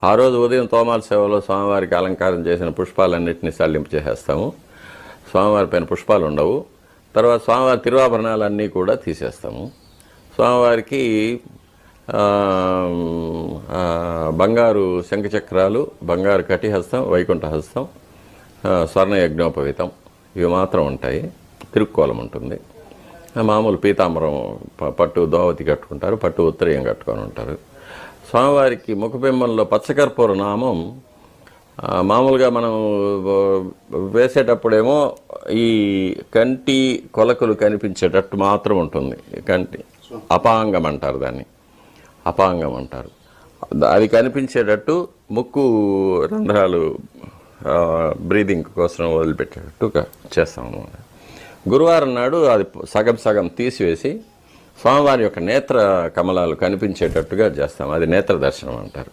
ఆ రోజు ఉదయం తోమాల సేవలో స్వామివారికి అలంకారం చేసిన పుష్పాలన్నింటినీ సల్లింపు చేసేస్తాము. స్వామివారి పైన పుష్పాలు ఉండవు. తర్వాత స్వామివారి తిరువాభరణాలన్నీ కూడా తీసేస్తాము. స్వామివారికి బంగారు శంఖచక్రాలు, బంగారు కటిహస్తం, వైకుంఠహస్తం, స్వర్ణ యజ్ఞోపవీతం ఇవి మాత్రం ఉంటాయి. తిరుక్కోలం ఉంటుంది. మామూలు పీతాంబరం, పట్టు దోవతి కట్టుకుంటారు, పట్టు ఉత్తరీయం కట్టుకొని ఉంటారు. స్వామివారికి ముఖబింబంలో పచ్చకర్పూర నామం మామూలుగా మనం వేసేటప్పుడేమో ఈ కంటి కొలకలు కనిపించేటట్టు మాత్రం ఉంటుంది. కంటి అపాంగం అంటారు, దాన్ని అపాంగం అంటారు. అది కనిపించేటట్టు ముక్కు రంధ్రాలు బ్రీదింగ్ కోసం వదిలిపెట్టేటట్టు చేస్తాము. గురువారం నాడు అది సగం సగం తీసివేసి స్వామివారి యొక్క నేత్ర కమలాలు కనిపించేటట్టుగా చేస్తాం. అది నేత్ర దర్శనం అంటారు.